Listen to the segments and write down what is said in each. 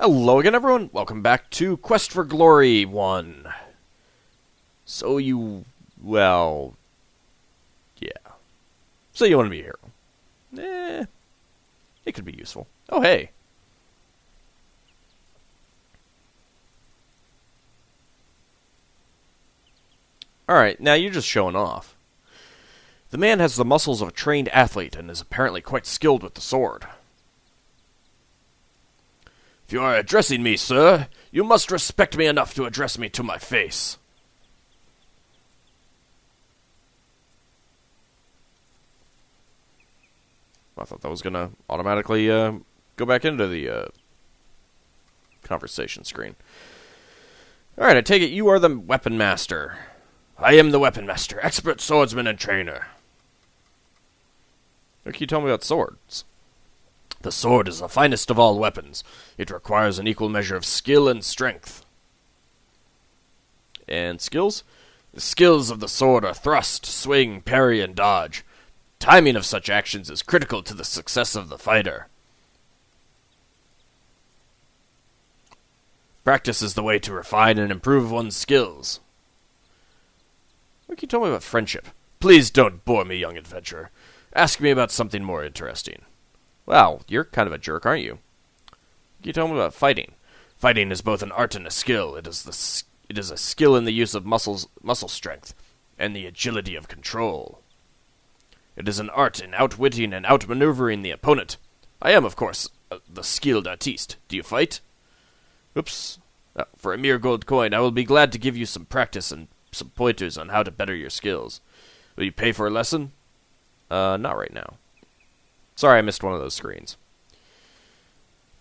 Hello again, everyone. Welcome back to Quest for Glory 1. So you want to be a hero. It could be useful. Oh, hey. Alright, now you're just showing off. The man has the muscles of a trained athlete and is apparently quite skilled with the sword. If you are addressing me, sir, you must respect me enough to address me to my face. I thought that was going to automatically go back into the conversation screen. Alright, I take it you are the weapon master. I am the weapon master, expert swordsman and trainer. What can you tell me about swords? The sword is the finest of all weapons. It requires an equal measure of skill and strength. And skills? The skills of the sword are thrust, swing, parry, and dodge. Timing of such actions is critical to the success of the fighter. Practice is the way to refine and improve one's skills. What can you tell me about friendship? Please don't bore me, young adventurer. Ask me about something more interesting. Wow, you're kind of a jerk, aren't you? Can you tell me about fighting? Fighting is both an art and a skill. It is a skill in the use of muscle strength, and the agility of control. It is an art in outwitting and outmaneuvering the opponent. I am, of course, the skilled artiste. Do you fight? Oops. For a mere gold coin, I will be glad to give you some practice and some pointers on how to better your skills. Will you pay for a lesson? Not right now. Sorry, I missed one of those screens.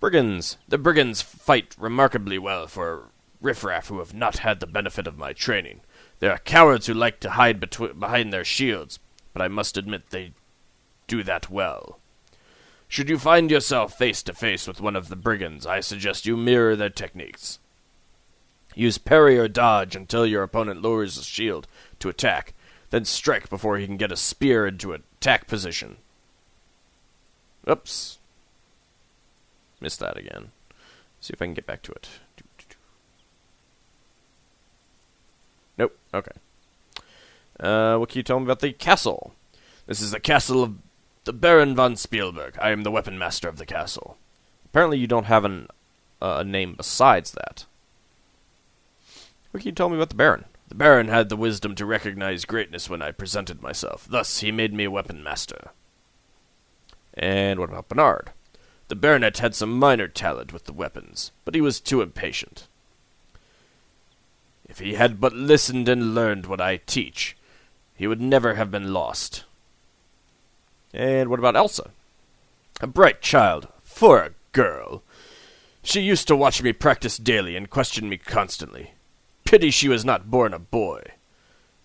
Brigands. The brigands fight remarkably well for riffraff who have not had the benefit of my training. They are cowards who like to hide behind their shields, but I must admit they do that well. Should you find yourself face to face with one of the brigands, I suggest you mirror their techniques. Use parry or dodge until your opponent lowers his shield to attack, then strike before he can get a spear into attack position. Oops. Missed that again. See if I can get back to it. Nope. Okay. What can you tell me about the castle? This is the castle of the Baron von Spielberg. I am the weapon master of the castle. Apparently you don't have a name besides that. What can you tell me about the Baron? The Baron had the wisdom to recognize greatness when I presented myself. Thus, he made me a weapon master. And what about Bernard? The Baronet had some minor talent with the weapons, but he was too impatient. If he had but listened and learned what I teach, he would never have been lost. And what about Elsa? A bright child, for a girl. She used to watch me practice daily and question me constantly. Pity she was not born a boy.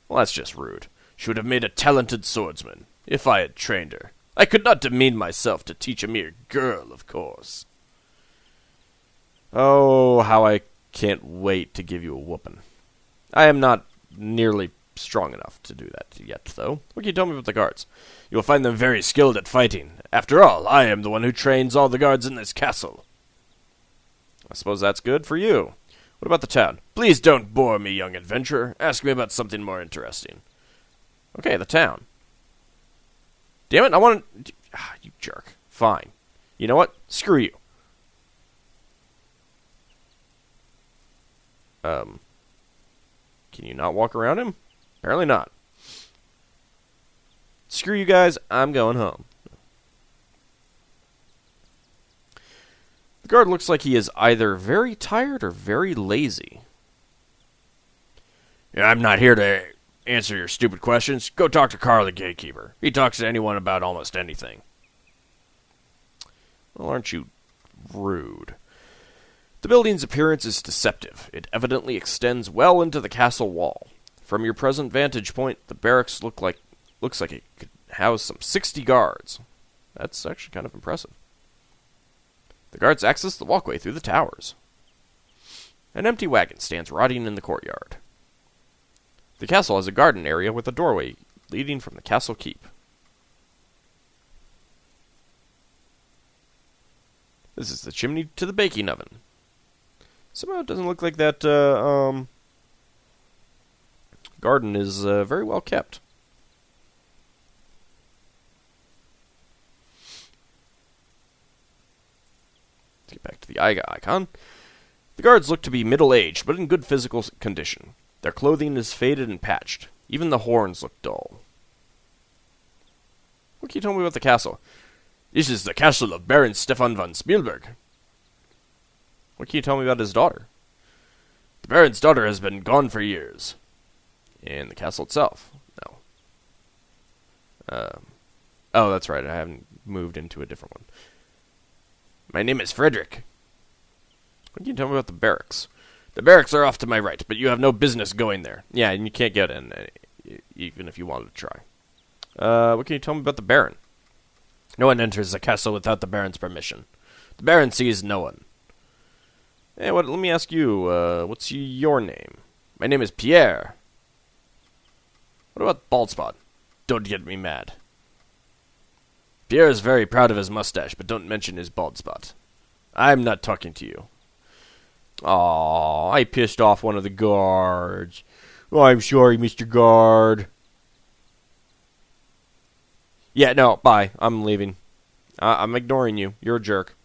Well, that's just rude. She would have made a talented swordsman, if I had trained her. I could not demean myself to teach a mere girl, of course. Oh, how I can't wait to give you a whooping. I am not nearly strong enough to do that yet, though. What can you tell me about the guards? You will find them very skilled at fighting. After all, I am the one who trains all the guards in this castle. I suppose that's good for you. What about the town? Please don't bore me, young adventurer. Ask me about something more interesting. Okay, the town. Damn it, I want to... you jerk. Fine. You know what? Screw you. Can you not walk around him? Apparently not. Screw you guys, I'm going home. The guard looks like he is either very tired or very lazy. Yeah, I'm not here to answer your stupid questions. Go talk to Carl the gatekeeper. He talks to anyone about almost anything. Well, aren't you rude? The building's appearance is deceptive. It evidently extends well into the castle wall. From your present vantage point, the barracks looks like it could house some 60 guards. That's actually kind of impressive. The guards access the walkway through the towers. An empty wagon stands rotting in the courtyard. The castle has a garden area with a doorway leading from the castle keep. This is the chimney to the baking oven. Somehow it doesn't look like that garden is very well kept. Let's get back to the icon. The guards look to be middle-aged, but in good physical condition. Their clothing is faded and patched. Even the horns look dull. What can you tell me about the castle? This is the castle of Baron Stefan von Spielberg. What can you tell me about his daughter? The Baron's daughter has been gone for years. And the castle itself? No. Oh, that's right. I haven't moved into a different one. My name is Frederick. What can you tell me about the barracks? The barracks are off to my right, but you have no business going there. Yeah, and you can't get in, even if you wanted to try. What can you tell me about the Baron? No one enters the castle without the Baron's permission. The Baron sees no one. Hey, let me ask you, what's your name? My name is Pierre. What about Baldspot? Don't get me mad. Pierre is very proud of his mustache, but don't mention his bald spot. I'm not talking to you. Aw, I pissed off one of the guards. Oh, I'm sorry, Mr. Guard. Yeah, no, bye. I'm leaving. I'm ignoring you. You're a jerk.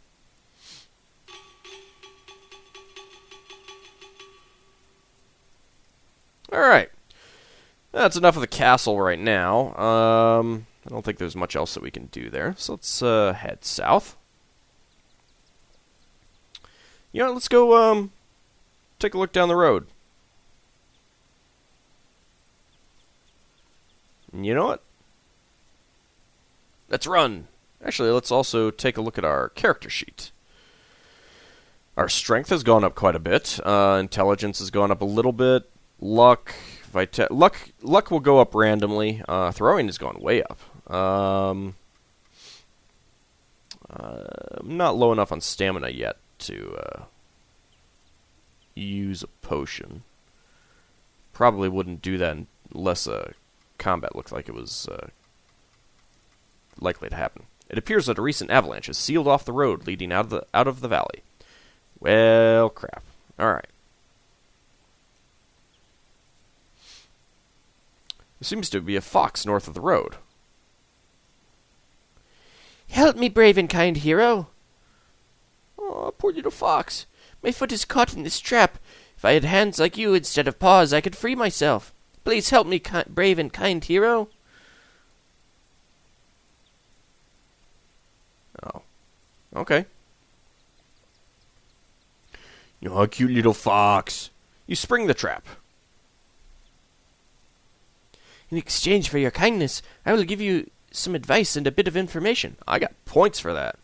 Alright. That's enough of the castle right now. I don't think there's much else that we can do there. So let's head south. You know, let's go take a look down the road. And you know what? Let's run. Actually, let's also take a look at our character sheet. Our strength has gone up quite a bit. Intelligence has gone up a little bit. Luck will go up randomly. Throwing has gone way up. I'm not low enough on stamina yet to use a potion. Probably wouldn't do that unless combat looked like it was likely to happen. It appears that a recent avalanche has sealed off the road leading out of the valley. Well, crap. All right. There seems to be a fox north of the road. Help me, brave and kind hero. Oh, poor little fox. My foot is caught in this trap. If I had hands like you instead of paws, I could free myself. Please help me, brave and kind hero. Oh. Okay. You're a cute little fox. You spring the trap. In exchange for your kindness, I will give you some advice and a bit of information. I got points for that.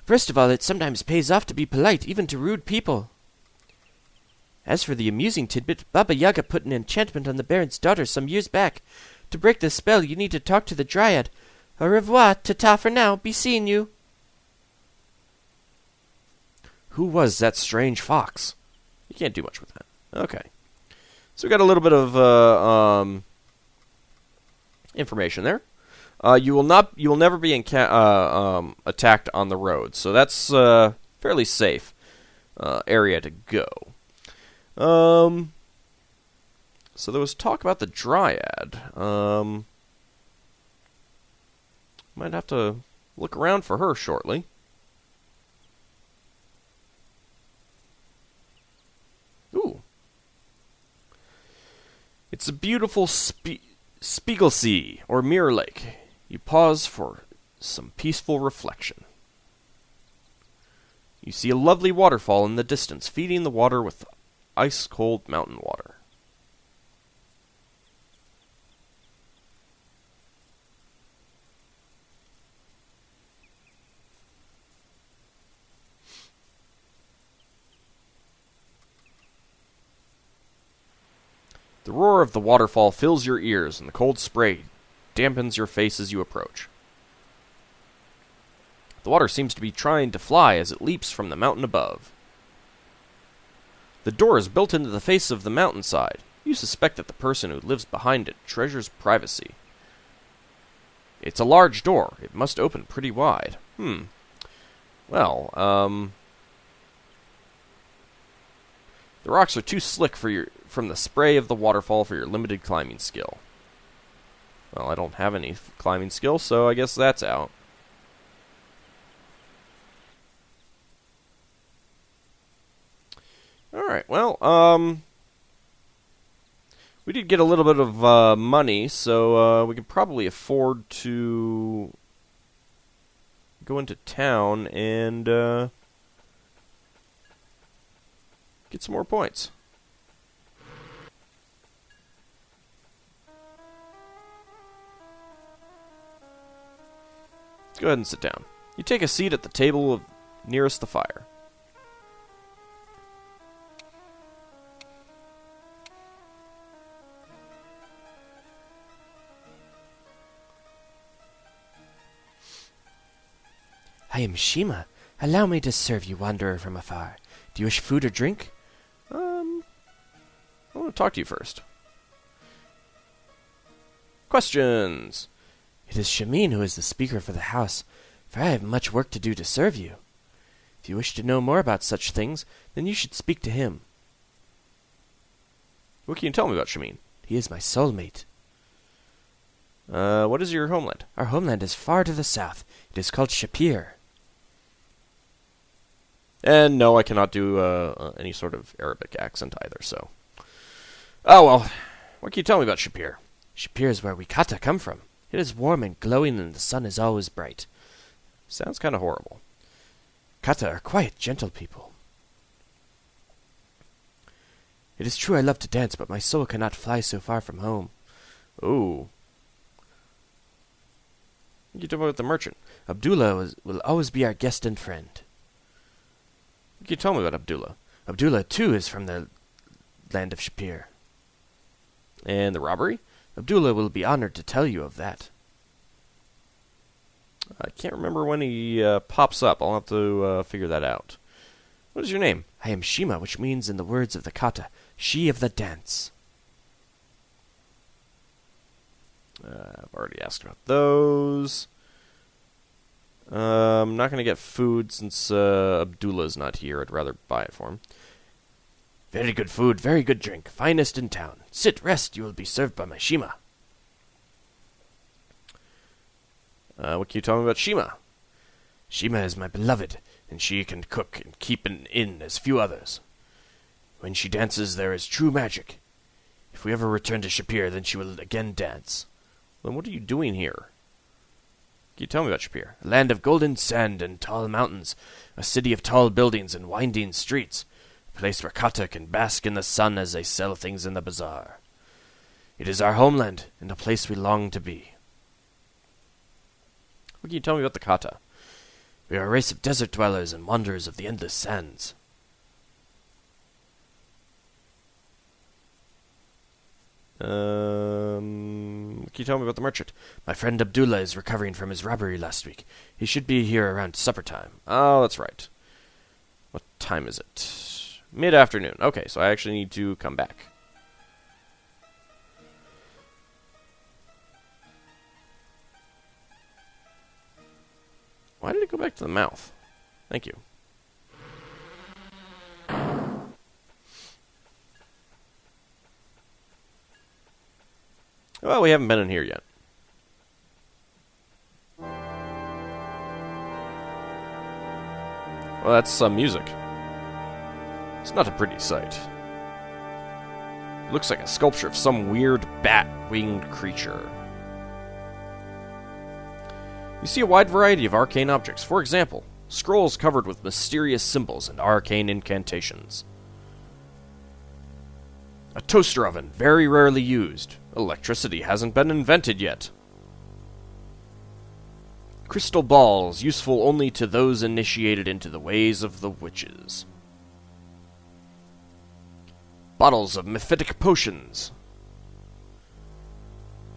First of all, it sometimes pays off to be polite, even to rude people. As for the amusing tidbit, Baba Yaga put an enchantment on the Baron's daughter some years back. To break the spell, you need to talk to the Dryad. Au revoir, ta-ta for now, be seeing you. Who was that strange fox? You can't do much with that. Okay. So we got a little bit of information there. You will never be attacked on the road, so that's fairly safe area to go. So there was talk about the Dryad. Might have to look around for her shortly. Ooh. It's a beautiful Spiegelsee, or mirror lake. You pause for some peaceful reflection. You see a lovely waterfall in the distance, feeding the water with ice-cold mountain water. The roar of the waterfall fills your ears, and the cold spray dampens your face as you approach. The water seems to be trying to fly as it leaps from the mountain above. The door is built into the face of the mountainside. You suspect that the person who lives behind it treasures privacy. It's a large door. It must open pretty wide. Well, The rocks are too slick from the spray of the waterfall for your limited climbing skill. Well, I don't have any climbing skill, so I guess that's out. Alright, well, we did get a little bit of money, so we can probably afford to go into town and get some more points. Let's go ahead and sit down. You take a seat at the table nearest the fire. I am Shima. Allow me to serve you, wanderer from afar. Do you wish food or drink? I want to talk to you first. Questions. It is Shamin who is the speaker for the house, for I have much work to do to serve you. If you wish to know more about such things, then you should speak to him. What can you tell me about Shamin? He is my soulmate. What is your homeland? Our homeland is far to the south. It is called Shapir. And no, I cannot do any sort of Arabic accent either, so... Oh, well, what can you tell me about Shapir? Shapir is where we Kata come from. It is warm and glowing and the sun is always bright. Sounds kind of horrible. Kata are quiet, gentle people. It is true I love to dance, but my soul cannot fly so far from home. Ooh. What can you tell me about the merchant? Abdullah will always be our guest and friend. What can you tell me about Abdullah? Abdullah, too, is from the land of Shapir. And the robbery? Abdullah will be honored to tell you of that. I can't remember when he pops up. I'll have to figure that out. What is your name? I am Shima, which means, in the words of the Kata, she of the dance. I've already asked about those. I'm not going to get food since Abdullah's not here. I'd rather buy it for him. Very good food, very good drink, finest in town. Sit, rest, you will be served by my Shima. What can you tell me about Shima? Shima is my beloved, and she can cook and keep an inn as few others. When she dances, there is true magic. If we ever return to Shapir, then she will again dance. Then what are you doing here? Can you tell me about Shapir? A land of golden sand and tall mountains, a city of tall buildings and winding streets, a place where Kata can bask in the sun as they sell things in the bazaar. It is our homeland, and a place we long to be. What can you tell me about the Kata? We are a race of desert dwellers and wanderers of the endless sands. What can you tell me about the merchant? My friend Abdullah is recovering from his robbery last week. He should be here around supper time. Oh, that's right. What time is it? Mid-afternoon. Okay, so I actually need to come back. Why did it go back to the mouth? Thank you. Well, we haven't been in here yet. Well, that's some music. It's not a pretty sight. It looks like a sculpture of some weird bat-winged creature. You see a wide variety of arcane objects. For example, scrolls covered with mysterious symbols and arcane incantations. A toaster oven, very rarely used. Electricity hasn't been invented yet. Crystal balls, useful only to those initiated into the ways of the witches. Bottles of mephitic potions.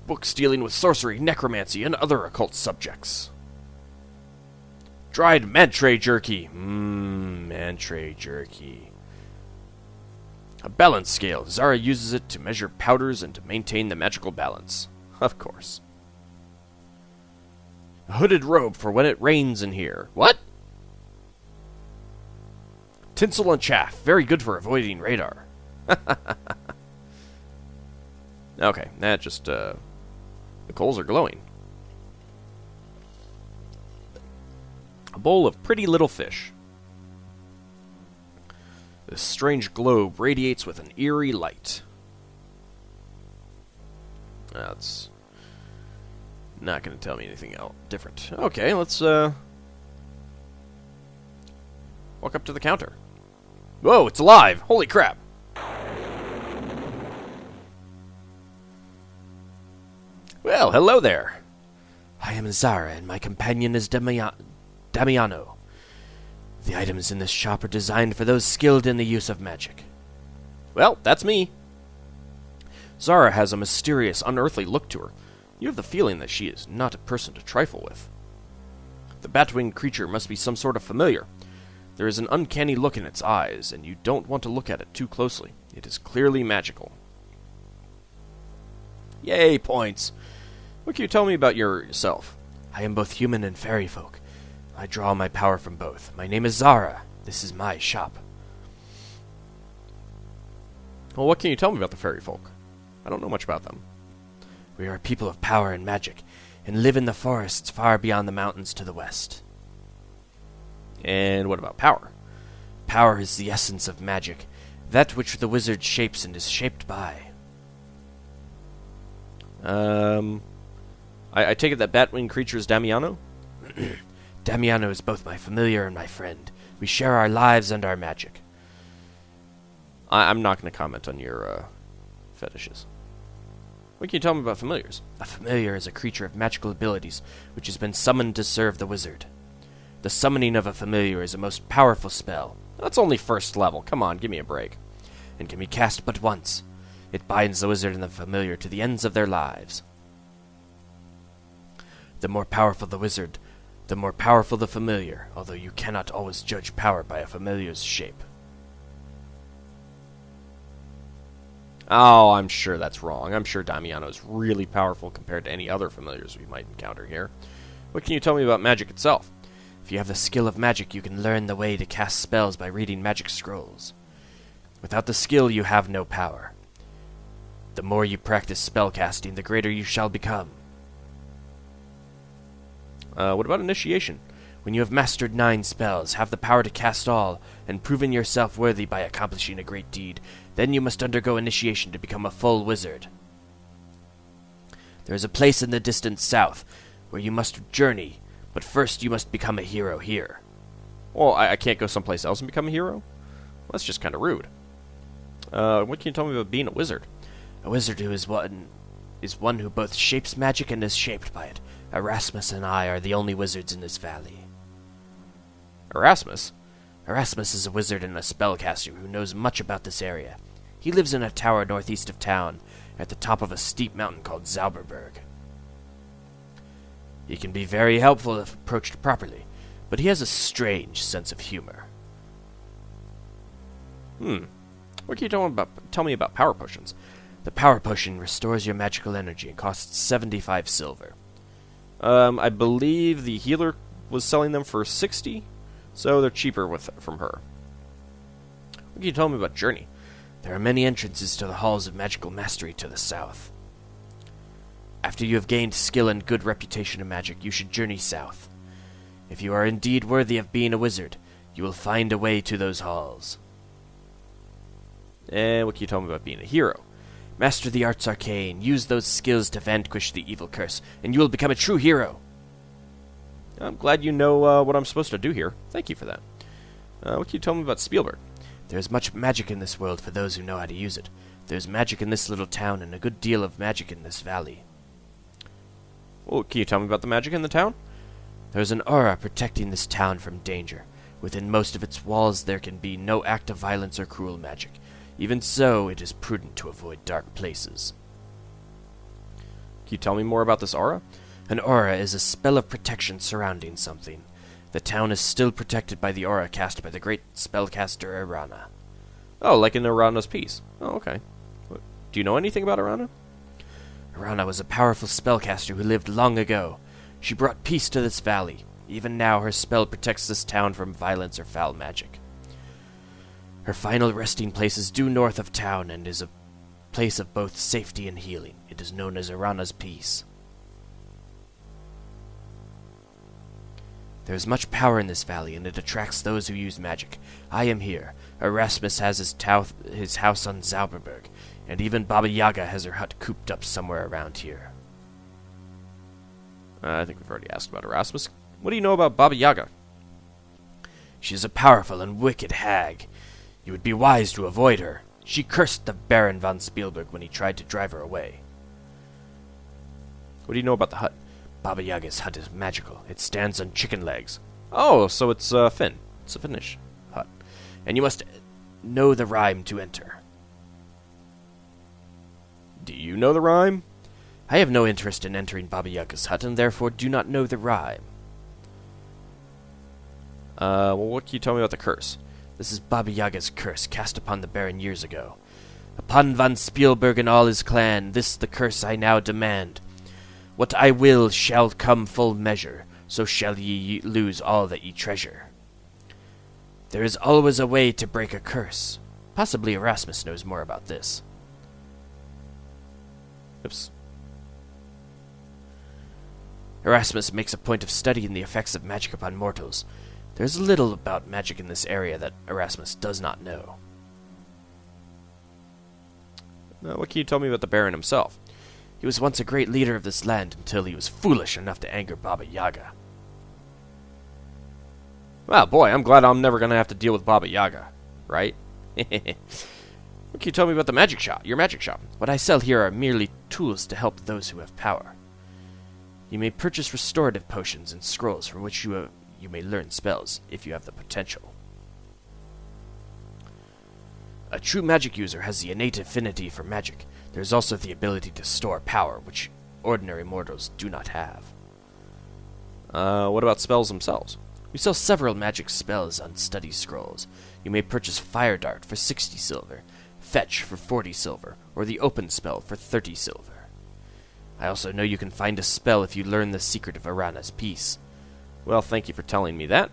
Books dealing with sorcery, necromancy, and other occult subjects. Dried mantray jerky. Mantray jerky. A balance scale. Zara uses it to measure powders and to maintain the magical balance. Of course. A hooded robe for when it rains in here. What? Tinsel and chaff. Very good for avoiding radar. Okay, that just, the coals are glowing. A bowl of pretty little fish. This strange globe radiates with an eerie light. That's not going to tell me anything else different. Okay, let's walk up to the counter. Whoa, it's alive! Holy crap! Well, hello there. I am Zara, and my companion is Damiano. The items in this shop are designed for those skilled in the use of magic. Well, that's me. Zara has a mysterious, unearthly look to her. You have the feeling that she is not a person to trifle with. The bat-winged creature must be some sort of familiar. There is an uncanny look in its eyes, and you don't want to look at it too closely. It is clearly magical. Yay, points! What can you tell me about yourself? I am both human and fairy folk. I draw my power from both. My name is Zara. This is my shop. Well, what can you tell me about the fairy folk? I don't know much about them. We are a people of power and magic, and live in the forests far beyond the mountains to the west. And what about power? Power is the essence of magic, that which the wizard shapes and is shaped by. I take it that bat-winged creature is Damiano? Damiano is both my familiar and my friend. We share our lives and our magic. I'm not going to comment on your fetishes. What can you tell me about familiars? A familiar is a creature of magical abilities, which has been summoned to serve the wizard. The summoning of a familiar is a most powerful spell. That's only first level. Come on, give me a break. And can be cast but once. It binds the wizard and the familiar to the ends of their lives. The more powerful the wizard, the more powerful the familiar, although you cannot always judge power by a familiar's shape. Oh, I'm sure that's wrong. I'm sure Damiano is really powerful compared to any other familiars we might encounter here. What can you tell me about magic itself? If you have the skill of magic, you can learn the way to cast spells by reading magic scrolls. Without the skill, you have no power. The more you practice spellcasting, the greater you shall become. What about initiation? When you have mastered 9 spells, have the power to cast all, and proven yourself worthy by accomplishing a great deed, then you must undergo initiation to become a full wizard. There is a place in the distant south where you must journey, but first you must become a hero here. Well, I can't go someplace else and become a hero? Well, that's just kind of rude. What can you tell me about being a wizard? A wizard who is one who both shapes magic and is shaped by it. Erasmus and I are the only wizards in this valley. Erasmus? Erasmus is a wizard and a spellcaster who knows much about this area. He lives in a tower northeast of town, at the top of a steep mountain called Zauberberg. He can be very helpful if approached properly, but he has a strange sense of humor. What can you tell me about power potions? The power potion restores your magical energy and costs 75 silver. I believe the healer was selling them for 60, so they're cheaper from her. What can you tell me about Journey? There are many entrances to the halls of magical mastery to the south. After you have gained skill and good reputation in magic, you should journey south. If you are indeed worthy of being a wizard, you will find a way to those halls. And what can you tell me about being a hero? Master the arts arcane, use those skills to vanquish the evil curse, and you will become a true hero. I'm glad you know what I'm supposed to do here. Thank you for that. What can you tell me about Spielberg? There is much magic in this world for those who know how to use it. There is magic in this little town and a good deal of magic in this valley. Well, can you tell me about the magic in the town? There is an aura protecting this town from danger. Within most of its walls there can be no act of violence or cruel magic. Even so, it is prudent to avoid dark places. Can you tell me more about this aura? An aura is a spell of protection surrounding something. The town is still protected by the aura cast by the great spellcaster Irana. Oh, like in Irana's piece. Oh, okay. Do you know anything about Irana? Irana was a powerful spellcaster who lived long ago. She brought peace to this valley. Even now, her spell protects this town from violence or foul magic. Her final resting place is due north of town and is a place of both safety and healing. It is known as Arana's Peace. There is much power in this valley, and it attracts those who use magic. I am here. Erasmus has his house on Zauberberg, and even Baba Yaga has her hut cooped up somewhere around here. I think we've already asked about Erasmus. What do you know about Baba Yaga? She is a powerful and wicked hag. You would be wise to avoid her. She cursed the Baron von Spielberg when he tried to drive her away. What do you know about the hut? Baba Yaga's hut is magical. It stands on chicken legs. Oh, so it's Finn. It's a Finnish hut. And you must know the rhyme to enter. Do you know the rhyme? I have no interest in entering Baba Yaga's hut, and therefore do not know the rhyme. Well, what can you tell me about the curse? This is Baba Yaga's curse, cast upon the Baron years ago. Upon von Spielberg and all his clan, this the curse I now demand. What I will shall come full measure, so shall ye lose all that ye treasure. There is always a way to break a curse. Possibly Erasmus knows more about this. Oops. Erasmus makes a point of studying the effects of magic upon mortals. There is little about magic in this area that Erasmus does not know. What can you tell me about the Baron himself? He was once a great leader of this land until he was foolish enough to anger Baba Yaga. Well, boy, I'm glad I'm never going to have to deal with Baba Yaga, right? What can you tell me about the magic shop? Your magic shop? What I sell here are merely tools to help those who have power. You may purchase restorative potions and scrolls from which you may learn spells, if you have the potential. A true magic user has the innate affinity for magic. There is also the ability to store power, which ordinary mortals do not have. What about spells themselves? We sell several magic spells on study scrolls. You may purchase Fire Dart for 60 silver, Fetch for 40 silver, or the Open Spell for 30 silver. I also know you can find a spell if you learn the secret of Arana's Peace. Well, thank you for telling me that.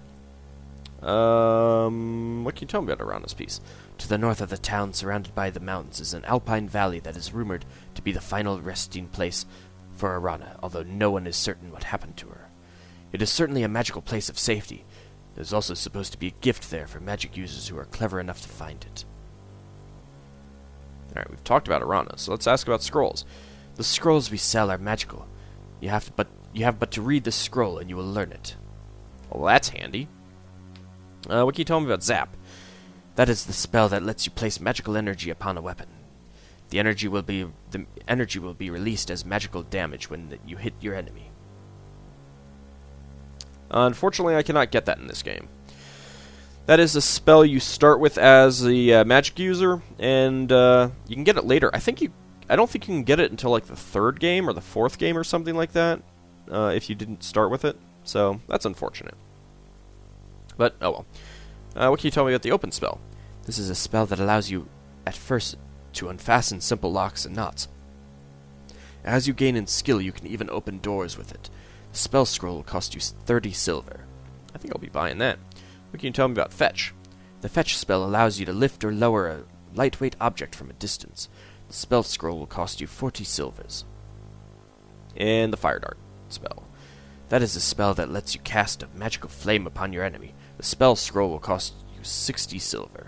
What can you tell me about Arana's Peace? To the north of the town, surrounded by the mountains, is an alpine valley that is rumored to be the final resting place for Arana, although no one is certain what happened to her. It is certainly a magical place of safety. There is also supposed to be a gift there for magic users who are clever enough to find it. Alright, we've talked about Arana, so let's ask about scrolls. The scrolls we sell are magical. You have but to read the scroll and you will learn it. Well, that's handy. What can you tell me about Zap? That is the spell that lets you place magical energy upon a weapon. The energy will be released as magical damage when you hit your enemy. Unfortunately, I cannot get that in this game. That is a spell you start with as the magic user, and you can get it later. I don't think you can get it until like the third game or the fourth game or something like that, if you didn't start with it. So that's unfortunate. But oh well. What can you tell me about the Open Spell? This is a spell that allows you, at first, to unfasten simple locks and knots. As you gain in skill, you can even open doors with it. The spell scroll will cost you 30 silver. I think I'll be buying that. What can you tell me about Fetch? The Fetch spell allows you to lift or lower a lightweight object from a distance. The spell scroll will cost you 40 silvers. And the Fire Dart spell. That is a spell that lets you cast a magical flame upon your enemy. The spell scroll will cost you 60 silver.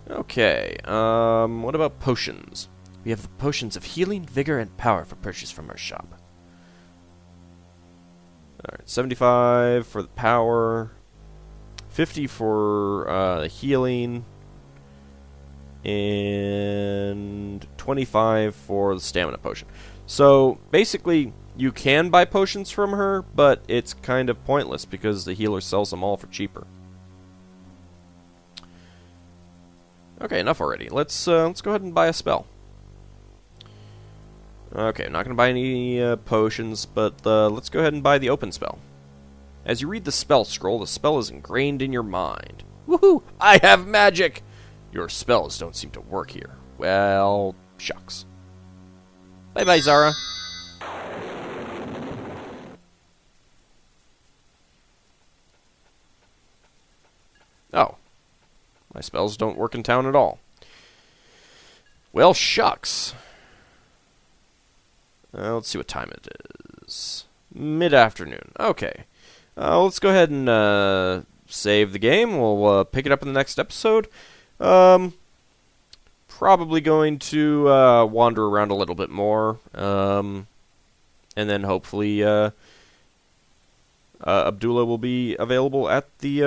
Okay, what about potions? We have the potions of healing, vigor, and power for purchase from our shop. Alright, 75 for the power, 50 for the healing, and 25 for the stamina potion. So, basically, you can buy potions from her, but it's kind of pointless because the healer sells them all for cheaper. Okay, enough already. Let's go ahead and buy a spell. Okay, I'm not going to buy any potions, but let's go ahead and buy the Open Spell. As you read the spell scroll, the spell is ingrained in your mind. Woohoo! I have magic! Your spells don't seem to work here. Well, shucks. Bye-bye, Zara. Oh. My spells don't work in town at all. Well, shucks. Let's see what time it is. Mid-afternoon. Okay. Let's go ahead and save the game. We'll pick it up in the next episode. Probably going to wander around a little bit more. And then hopefully Abdullah will be available at the